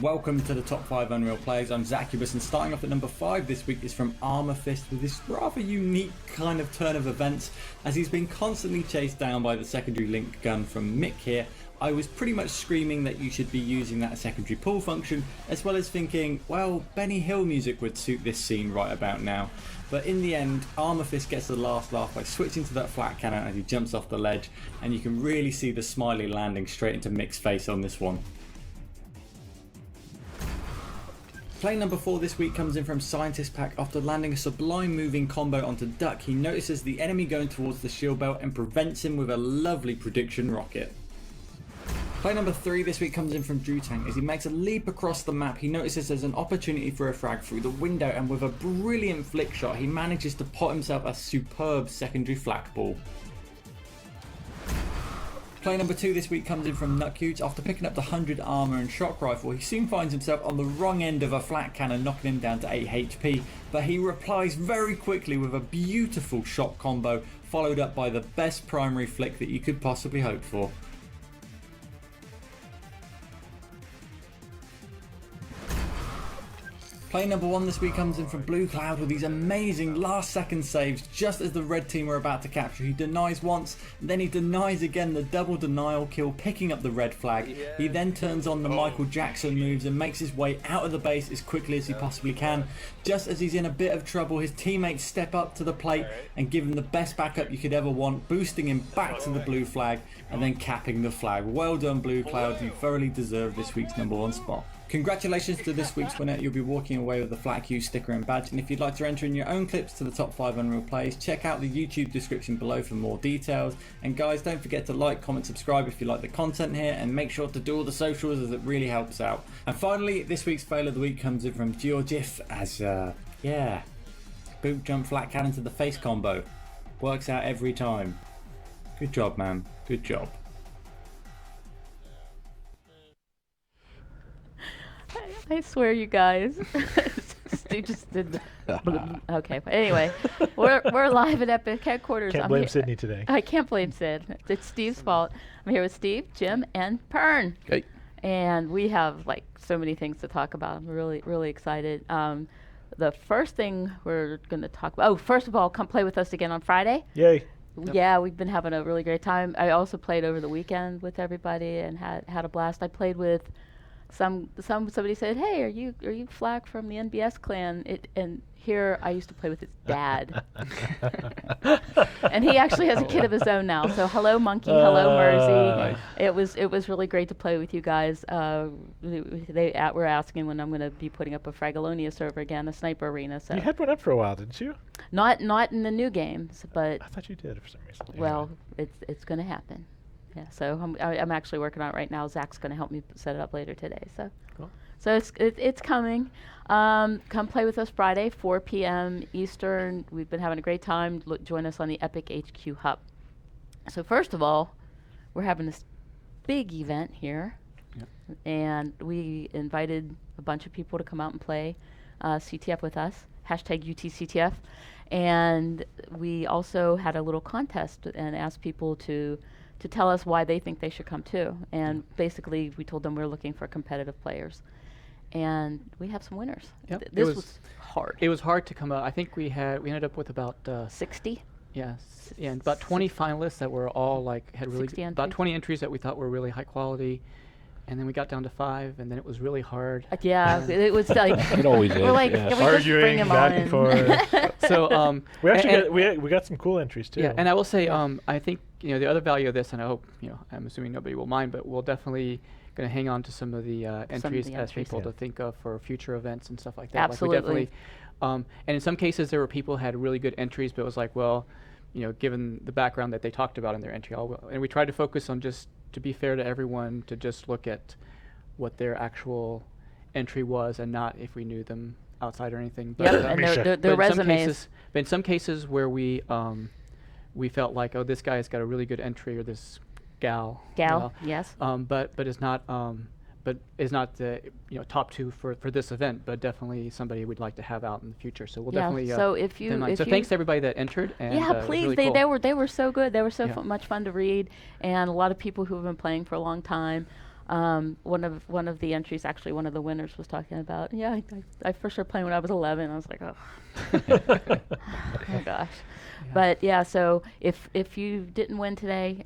Welcome to the top 5 Unreal Players. I'm Zacubus, and starting off at number 5 this week is from Armor Fist with this rather unique kind of turn of events. As he's been constantly chased down by the secondary link gun from Mick here, I was pretty much screaming that you should be using that secondary pull function, as well as thinking, well, Benny Hill music would suit this scene right about now. But in the end, Armor Fist gets the last laugh by switching to that flat cannon as he jumps off the ledge, and you can really see the smiley landing straight into Mick's face on this one. Play number 4 this week comes in from Scientist Pack. After landing a sublime moving combo onto Duck, he notices the enemy going towards the shield belt and prevents him with a lovely prediction rocket. Play number 3 this week comes in from Drew Tank. As he makes a leap across the map, he notices there's an opportunity for a frag through the window, and with a brilliant flick shot he manages to pot himself a superb secondary flak ball. Play number 2 this week comes in from Nutcute. After picking up the 100 armor and shock rifle, he soon finds himself on the wrong end of a flat cannon, knocking him down to 8 HP, but he replies very quickly with a beautiful shot combo, followed up by the best primary flick that you could possibly hope for. Play number 1 this week comes in from Blue Cloud with these amazing last second saves just as the red team are about to capture. He denies once, then he denies again, the double denial kill, picking up the red flag. He then turns on the Michael Jackson moves and makes his way out of the base as quickly as he possibly can. Just as he's in a bit of trouble, his teammates step up to the plate and give him the best backup you could ever want, boosting him back to the blue flag and then capping the flag. Well done, Blue Cloud, you thoroughly deserve this week's number 1 spot. Congratulations to this week's winner. You'll be walking away with the Flak U sticker and badge, and if you'd like to enter in your own clips to the top 5 Unreal Plays, check out the YouTube description below for more details. And guys, don't forget to like, comment, subscribe if you like the content here, and make sure to do all the socials as it really helps out. And finally, this week's fail of the week comes in from Georgif as boot jump flat cannon to the face combo. Works out every time. Good job, man. Good job. I swear, you guys. Steve just did. Okay. Anyway, we're live at Epic headquarters. Can't blame Sydney today. I can't blame Sid. It's Steve's fault. I'm here with Steve, Jim, and Pern. Hey. And we have like so many things to talk about. I'm really excited. The first thing we're going to talk about. Oh, first of all, come play with us again on Friday. Yay. Yeah, we've been having a really great time. I also played over the weekend with everybody and had a blast. I played with. Somebody said, "Hey, are you Flak from the NBS clan?" And here I used to play with his dad, and he actually has a kid of his own now. So hello, Monkey, hello, Mersey. Nice. It was really great to play with you guys. They were asking when I'm going to be putting up a Fragalonia server again, a sniper arena. So You had one up for a while, didn't you? not in the new games, but I thought you did for some reason. well, it's going to happen. Yeah, so I'm actually working on it right now. Zach's going to help me set it up later today. So, Cool. So it's coming. Come play with us Friday, 4 p.m. Eastern. We've been having a great time. Join us on the Epic HQ Hub. So first of all, we're having this big event here, and we invited a bunch of people to come out and play CTF with us. #UTCTF, and we also had a little contest and asked people to tell us why they think they should come too. And basically we told them we're looking for competitive players. And we have some winners. Yep. This was hard. It was hard to come out. I think we ended up with about 60? and about 20 finalists that were all had really 60 about entries? 20 entries that we thought were really high quality. And then we got down to 5, and then it was really hard. Yeah, it was like It always is. we're like, yeah. can we just bring Arguing him back on and forth. So We actually we got some cool entries too. yeah, and I will say I think the other value of this, and I hope I'm assuming nobody will mind, but we'll definitely going to hang on to some of the entries as people to think of for future events and stuff like that. Absolutely. Like we definitely, and in some cases there were people who had really good entries, but it was like, well, given the background that they talked about in their entry, and we tried to focus on, just to be fair to everyone, to just look at what their actual entry was and not if we knew them outside or anything. But, Yep, and their resumes. But in some cases where we felt like, oh, this guy's got a really good entry, or this gal, yes. but is not the top 2 for this event, but definitely somebody we'd like to have out in the future. So we'll definitely. So if you, thanks to everybody that entered. And yeah, it was please. really cool. They were so good. They were so Yeah. much fun to read, and a lot of people who have been playing for a long time. One of the entries, actually, one of the winners was talking about. Yeah, I first started playing when I was 11. I was like, oh, oh gosh. Yeah. But yeah, so if you didn't win today,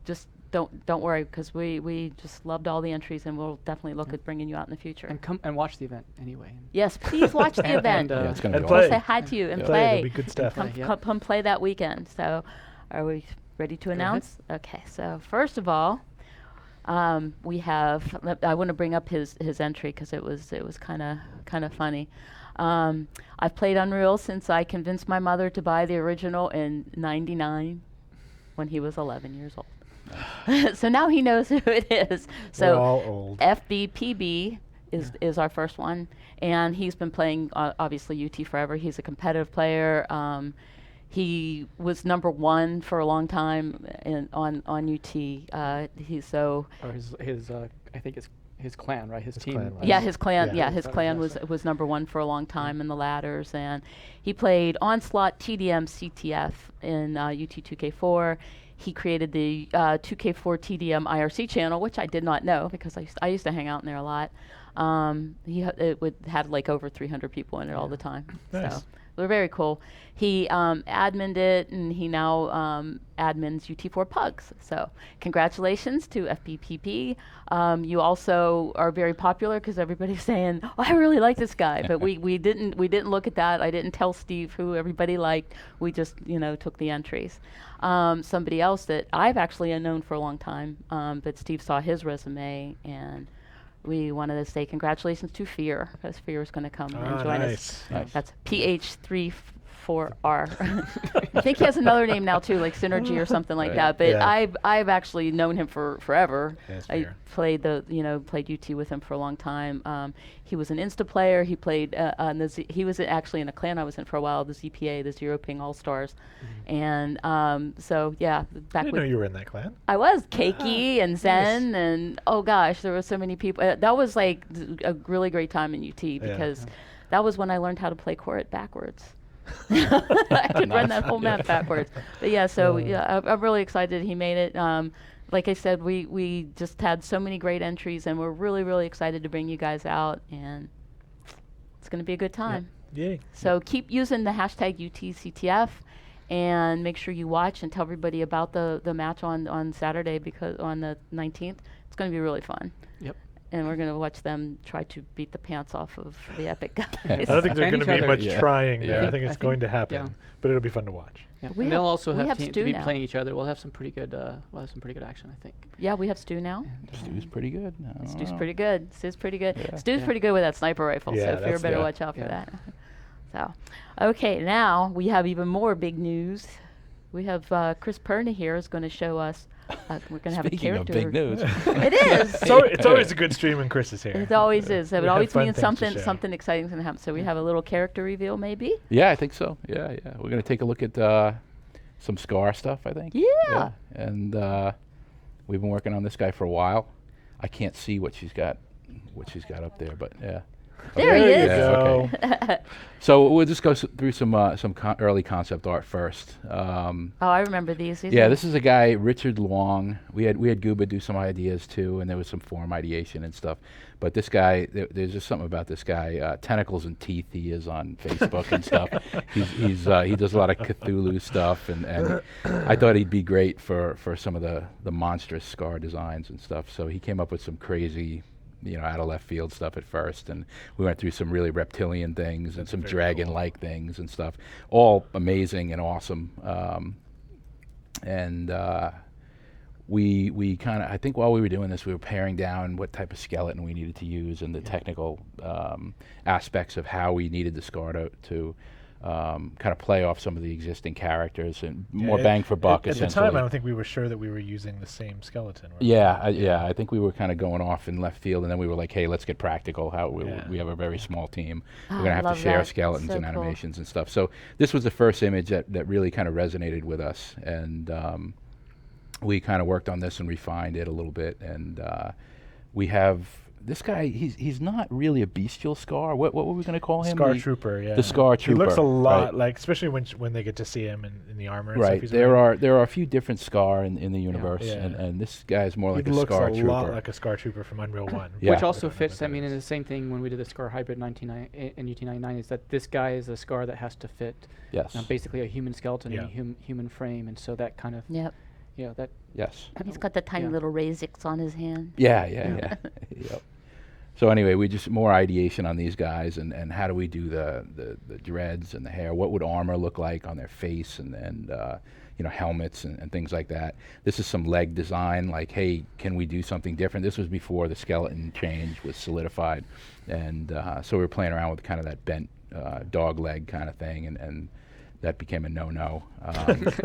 just don't worry, because we just loved all the entries, and we'll definitely look at bringing you out in the future. And come and watch the event anyway. Yes, please watch the event. Yeah, it's gonna be play. We'll awesome. say hi to you and Play, play. it'll be good stuff. Come, Play, yeah. come play that weekend. So, are we ready to announce? Okay. So first of all, we have. I want to bring up his entry because it was kind of funny. I've played Unreal since I convinced my mother to buy the original in '99, when he was 11 years old. So now he knows who it is. We're So all old. FBPB is our first one, and he's been playing obviously UT forever. He's a competitive player. He was #1 for a long time on UT. He's so Or his I think it's his clan, right? His team. clan, right? yeah, his clan. Yeah. Yeah, his clan was #1 for a long time in the ladders, and he played Onslaught, TDM, CTF in UT 2K4. He created the 2K4 TDM IRC channel, which I did not know because I used to hang out in there a lot. It had like over 300 people in it all the time. Nice. So they're very cool. He adminned it, and he now admins UT4 Pugs. So congratulations to FBPP. You also are very popular because everybody's saying, "Oh, I really like this guy," but we didn't look at that. I didn't tell Steve who everybody liked. We just took the entries. Somebody else that I've actually known for a long time, but Steve saw his resume, and we wanted to say congratulations to Fear, because Fear is going to come and join us. Nice. That's Ph34r. I think he has another name now too, like Synergy or something like Right. that. But Yeah. I've actually known him for forever. Yes, I Fear. played played UT with him for a long time. He was an Insta player. He played on the he was actually in a clan I was in for a while, the ZPA, the Zero Ping All Stars, and so yeah, I back didn't know you were in that clan. I was Keiki and Zen, and oh gosh, there were so many people. That was like a really great time in UT because that was when I learned how to play Corrit backwards. I could run that whole map backwards. But yeah, so I'm really excited he made it. Like I said, we just had so many great entries, and we're really, really excited to bring you guys out, and it's going to be a good time. Yay. So keep using the hashtag UTCTF, and make sure you watch and tell everybody about the match on Saturday, because on the 19th, it's going to be really fun. Yep. And we're going to watch them try to beat the pants off of the Epic guys. I don't think there's And going to each be other. much Yeah. trying there. Yeah. I think it's going to happen, but it'll be fun to watch. Yeah. We And they'll have- also we have have teams Stu to be now. playing each other. We'll have some pretty good action, I think. Yeah, we have Stu now. Stu's pretty good. I don't Stu's know. pretty good. Stu's pretty good. Yeah. Stu's Yeah. pretty good with that sniper rifle, Yeah, so Fear that's- better yeah. watch out for Yeah. that. So, okay, now we have even more big news. We have Chris Perna here is going to show us. We're going to have a Speaking of character. big news. It is. So it's always a good stream when Chris is here. It always is. It We have always fun means things to share. something exciting is going to happen. So we have a little character reveal, maybe. Yeah, I think so. Yeah. We're gonna take a look at some Skaarj stuff, I think. Yeah. And we've been working on this guy for a while. I can't see what she's got up there, but yeah. There he you is. go. Okay. So we'll just go through some early concept art first. Oh, I remember these. These Yeah, are- this is a guy, Richard Long. We had Gooba do some ideas too, and there was some forum ideation and stuff. But this guy, there's just something about this guy. Tentacles and Teeth, he is on Facebook and stuff. He does a lot of Cthulhu stuff, and I thought he'd be great for some of the monstrous Skaarj designs and stuff. So he came up with some crazy, out of left field stuff at first, and we went through some really reptilian things and some very dragon-like things and stuff, all amazing and awesome. We kind of, I think while we were doing this, we were paring down what type of skeleton we needed to use and the technical aspects of how we needed the Skaarj to kind of play off some of the existing characters and more bang for buck. At the essentially. time, I don't think we were sure that we were using the same skeleton. were we? Yeah, I think we were kind of going off in left field, and then we were like, hey, let's get practical. We have a very small team. We're going to have to love share that. skeletons So and cool. animations and stuff. So this was the first image that really kind of resonated with us, and we kind of worked on this and refined it a little bit. And we have this guy, he's not really a bestial Skaar. What were we going to call him? Skaarj Trooper, yeah. The Skaarj Trooper. He looks a lot right. like, especially when they get to see him in the armor. And Right. Stuff he's There wearing. are a few different Skaar in the universe, Yeah. and this guy is more like He a looks Skaar a Trooper. lot like a Skaarj Trooper from Unreal 1. Yeah. Which also I don't know fits. what I that mean, in is. the same thing when we did the Skaar Hybrid in UT99 is that this guy is a Skaar that has to fit Yes. basically a human skeleton Yeah. and a human frame, and so that kind of Yep. that Yes. He's got the tiny Yeah. little Razix on his hand. Yeah. Yep. So anyway, we just more ideation on these guys and how do we do the dreads and the hair? What would armor look like on their face and helmets and things like that. This is some leg design, like, hey, can we do something different? This was before the skeleton change was solidified, and so we were playing around with kind of that bent dog leg kind of thing, and that became a no-no. These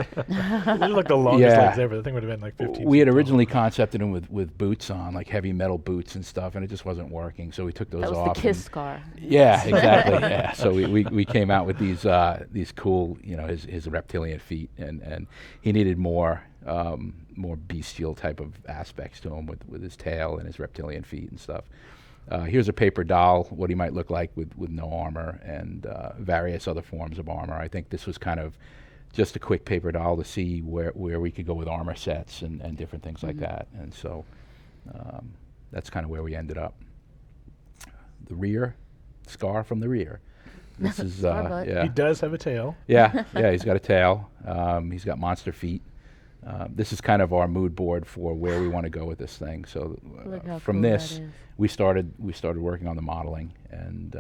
are like the longest Yeah. legs ever. The thing would have been like 15 We had feet tall. originally concepted them with boots on, like heavy metal boots and stuff, and it just wasn't working. So we took those That was off. the Kiss and- Scar. Yeah, exactly. Yeah. So we came out with these cool, his reptilian feet, and he needed more bestial type of aspects to him with his tail and his reptilian feet and stuff. Here's a paper doll, what he might look like with no armor and various other forms of armor. I think this was kind of just a quick paper doll to see where we could go with armor sets and different things like that. And so that's kind of where we ended up. The rear, Skaar from the rear. This is Scar butt. He does have a tail. yeah, he's got a tail. He's got monster feet. This is kind of our mood board for where we want to go with this thing. So Look how from cool this, that is. we started working on the modeling and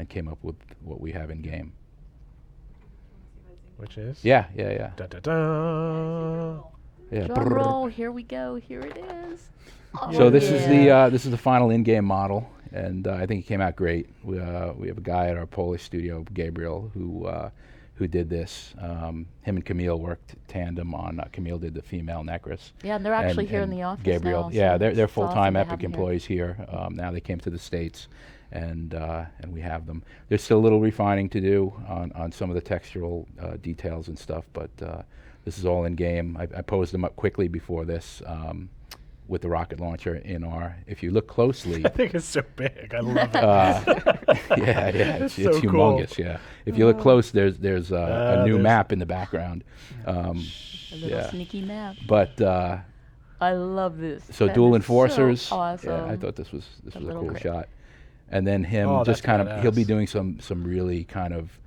came up with what we have in game. Which is? Yeah. Da, da, da. Yeah. Drum roll, here we go, here it is. So Oh, this is yeah. the final in-game model, and I think it came out great. We have a guy at our Polish studio, Gabriel, who did this. Him and Camille worked tandem on. Camille did the female Necris. Yeah, and they're actually here in the office Gabriel, now, yeah, so they're it's awesome full-time to have Epic them here. employees here. Now they came to the States, and we have them. There's still a little refining to do on some of the textural details and stuff, but this is all in game. I posed them up quickly before this with the rocket launcher in our. If you look closely. I think it's so big. I love it. Yeah, it's so cool. humongous. Yeah, if you look close, there's a new there's- map in the background. A little yeah. sneaky map. But I love this. so That dual is enforcers. So awesome. Yeah, I thought this was The a little cool crit. shot. And then him Oh, just that's kind of he'll be badass. doing some really kind of.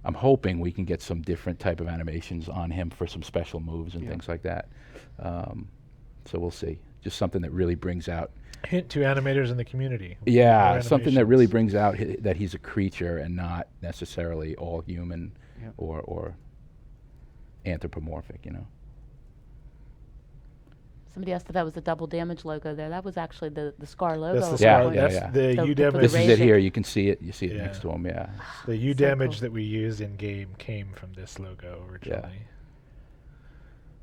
I'm hoping we can get some different type of animations on him for some special moves and Yeah. things like that. So we'll see. Just something that really brings out. Hint to animators in the community. Yeah, More something that really animations. brings out that he's a creature and not necessarily all human Yeah. or anthropomorphic, Somebody asked if that was the double damage logo there. That was actually the Scar logo. That's the Yeah, Scar. yeah, That's yeah. the The- U the damage. This is it Raven. here. You can see it. You see it Yeah. next to him. Yeah. The U So damage cool. that we used in game came from this logo originally.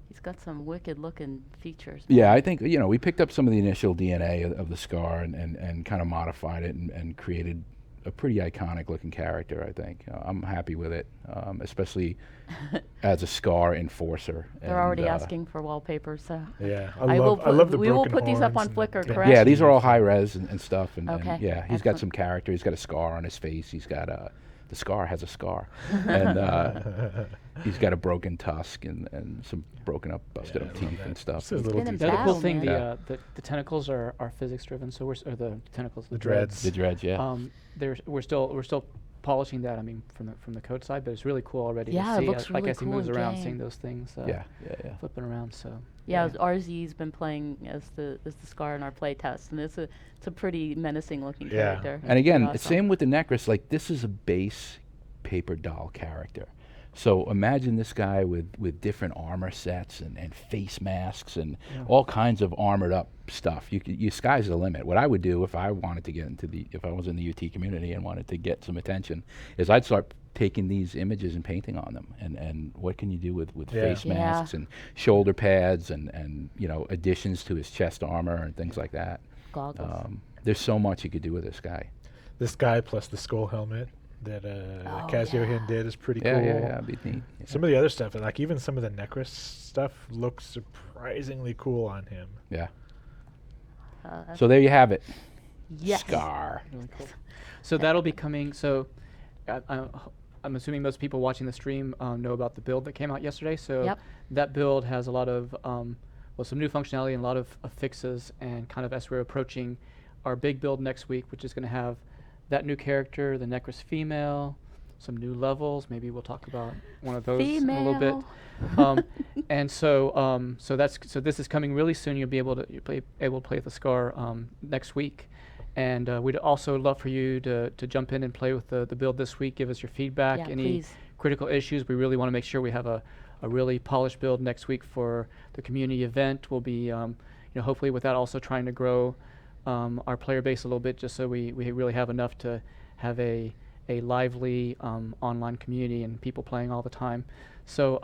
He's got some wicked looking features. Yeah, I think we picked up some of the initial DNA of the Skaar and kind of modified it and created a pretty iconic looking character. I think I'm happy with it, especially as a Skaar enforcer. They're already asking for wallpaper, so. Yeah, I will I love the we will broken put these up horns on and the Flickr, bent correct? Yeah, these are all teeth. high res and stuff, and Okay, yeah, he's got excellent. some character. He's got a scar on his face. He's got the Skaar has a scar, and he's got a broken tusk and some broken up, busted Yeah, up I love teeth that. and stuff. Just those He's little been in details. The other cool Battle, thing, man. the tentacles are physics driven, so or the tentacles, The dreads. The dreads, yeah. We're still polishing that. I mean, from the code side, but it's really cool already. Yeah, to it see, looks like really as he cool moves in around, game. seeing those things. Yeah. Flipping around. So. Yeah, RZ's been playing as the Scar in our play test, and it's a pretty menacing looking Yeah. character. And again, Awesome. same with the Necris. Like, this is a base paper doll character. So imagine this guy with different armor sets and face masks and all kinds of armored up stuff. You sky's the limit. What I would do if I wanted to get if I was in the UT community and wanted to get some attention, is I'd start taking these images and painting on them. And what can you do with face Yeah. masks and shoulder pads and additions to his chest armor and things like that. Goggles. There's so much you could do with this guy. This guy plus the skull helmet that Casio Hin did is pretty Yeah, cool. yeah, it'd be neat. Yeah. Some of the other stuff, like even some of the Necris stuff, looks surprisingly cool on him. Yeah. So there you have it. Yes. Scar. Really cool. So that'll be coming. So I'm assuming most people watching the stream know about the build that came out yesterday. So Yep. that build has a lot of some new functionality and a lot of fixes, and kind of as we're approaching our big build next week, which is going to have that new character, the Necros female, some new levels. Maybe we'll talk about one of those in a little bit. And so this is coming really soon. You'll be able to play with the Skaarj next week. And we'd also love for you to jump in and play with the build this week. Give us your feedback, Yeah, any please. critical issues. We really want to make sure we have a really polished build next week for the community event. We'll be, hopefully with that also trying to grow our player base a little bit, just so we really have enough to have a lively online community and people playing all the time. So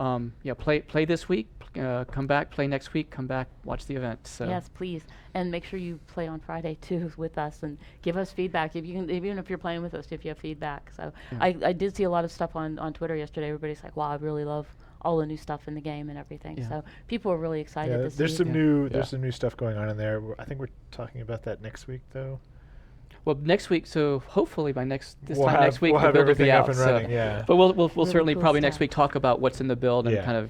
play this week, come back, play next week, come back, watch the event. So Yes, please, and make sure you play on Friday too with us, and give us feedback if you can, even if you're playing with us, if you have feedback. So I did see a lot of stuff on Twitter yesterday. Everybody's like, "Wow, I really love all the new stuff in the game and everything." Yeah. So people are really excited to see. there's some it. new Yeah. some new stuff going on in there. I think we're talking about that next week, though. well, next week. So hopefully by next We'll time have- next week we'll the have build will be everything up out. and So running, yeah. But we'll Really certainly cool probably next stuff. week talk about what's in the build and Yeah. kind of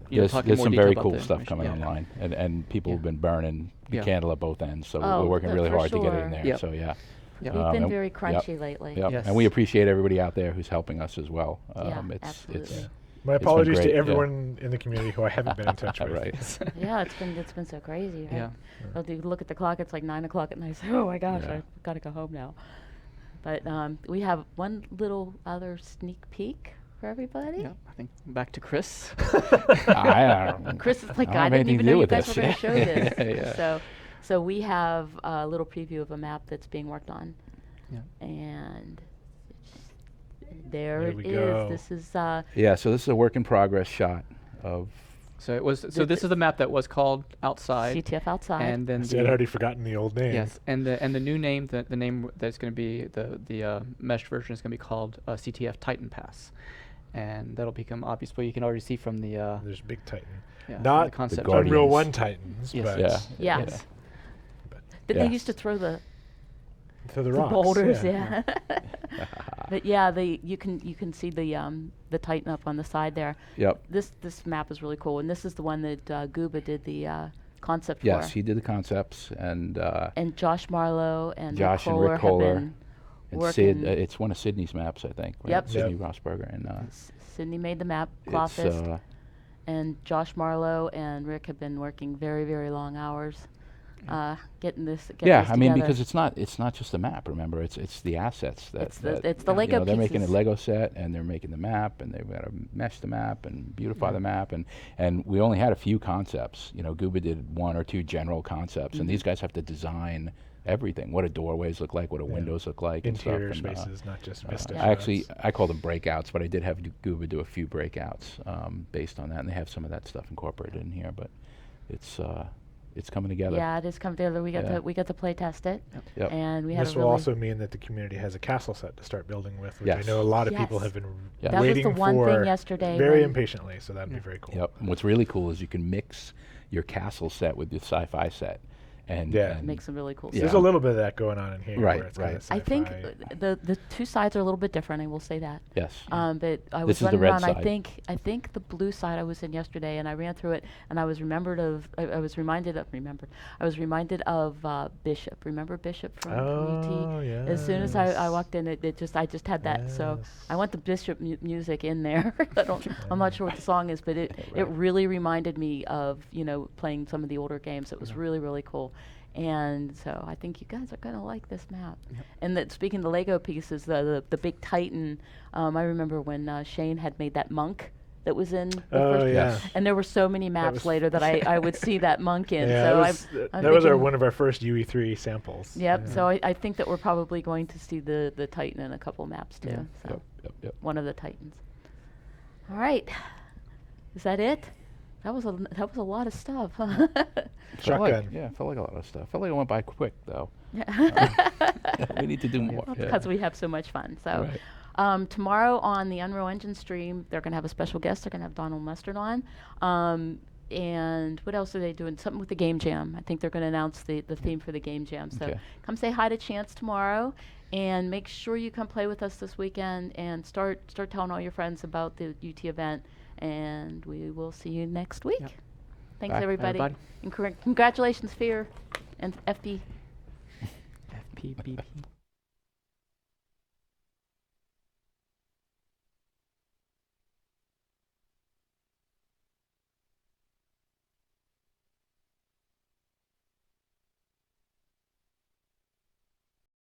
There's talk in there's more some detail very about cool the stuff information. coming Yeah. online, and people Yeah. have been burning the Yeah. candle at both ends. So Oh, we're working really for hard to get it in sure. there. Yep. So yeah. We've Um, been and- very yep. crunchy lately. Yep. Yes. And we appreciate everybody out there who's helping us as well. Yeah, It's absolutely. My It's been apologies great, to yeah. everyone in the community who I haven't been in touch with. right. Yeah, it's been so crazy. Right? Yeah. I'll look at the clock. It's like 9 o'clock at night. I say, oh my gosh, Yeah. I've got to go home now. But we have one little other sneak peek for everybody. Yeah, I think back to Chris. I don't know. Chris is like, I don't I have didn't anything even to do know you with guys this." were going to show this. Yeah. So we have a little preview of a map that's being worked on. Yeah. And there There it we is. go. This is Yeah, so this is a work in progress shot of. So it was. So this is the map that was called Outside, CTF Outside. and then See, I'd already forgotten the old name. yes, and the new name, the name that's going to be the meshed version is going to be called CTF Titan Pass, and that'll become obvious. But you can already see from the There's Big Titan. yeah, Not the concept. the Guardians. Unreal 1 Titans, Yes. but Yeah. yes. But Did Yeah. they used to throw the to the the rocks. boulders? Yeah. But yeah, you can see the Titan up on the side there. Yep. This map is really cool, and this is the one that Gooba did the concept Yes, for. he did the concepts, and And Josh Marlowe and Josh and Rick Rick Kohler Kohler have been and Sid. working. It's one of Sydney's maps, I think. right? Yep. Sydney Yep. Rosberger, and Sydney made the map, it's Clawfist, and Josh Marlowe and Rick have been working very, very long hours getting this. yeah. this I mean, together. because it's not just the map. Remember, it's the assets that It's the you Lego know, they're making a pieces. Lego set, and they're making the map, and they've got to mesh the map and beautify the map, and we only had a few concepts. You know, Gooba did one or two general concepts, and these guys have to design everything. What do doorways look like? What do windows look like? Interior and stuff, and, spaces, not just vista I call them breakouts, but I did have Gooba do a few breakouts based on that, and they have some of that stuff incorporated in here. But it's coming together. Yeah, it is coming together. We got Yeah. we got to play test it, Yep. and we had This a will really also mean that the community has a castle set to start building with, which Yes. I know a lot of people Yes. have been Yeah. That was waiting the one for thing yesterday very when- impatiently, so that'd be very cool. Yep. And what's really cool is you can mix your castle set with your sci-fi set, and Yeah. and make some really cool Yeah. There's stuff. a little bit of that going on in here. Right, where it's right. kinda I think sci-fi. the two sides are a little bit different. I will say that. yes. But I This was is the running red around. side. I think the blue side I was in yesterday, and I ran through it, and I was reminded of Bishop. Remember Bishop from Oh, ET? As soon as I yes. walked in, I just had that. So Yes. I want the Bishop music in there. I'm not sure what the song is, but it Right. really reminded me of playing some of the older games. It was really, really cool. And so I think you guys are going to like this map. And that, speaking of the Lego pieces, the big Titan, I remember when Shane had made that monk that was in the Oh, first. yeah. Yes. And there were so many maps was later that I would see that monk in. Yeah, so that I'm was thinking, one of our first UE3 samples. Yep. Yeah. So I think that we're probably going to see the Titan in a couple maps too. Yeah. So Yep. one of the Titans. All right. Is that it? That was a lot of stuff. Felt Shotgun. felt like a lot of stuff. Felt like it went by quick though. We need to do more. Well, yeah. because we have so much fun. So Right. tomorrow on the Unreal Engine stream, they're going to have a special guest. They're going to have Donald Mustard on. And what else are they doing? Something with the game jam. I think they're going to announce the theme for the game jam. So Okay. come say hi to Chance tomorrow, and make sure you come play with us this weekend, and start telling all your friends about the UT event. And we will see you next week. Yep. Thanks, Bye, everybody. everybody. And congratulations, Fear and FB. FPBP.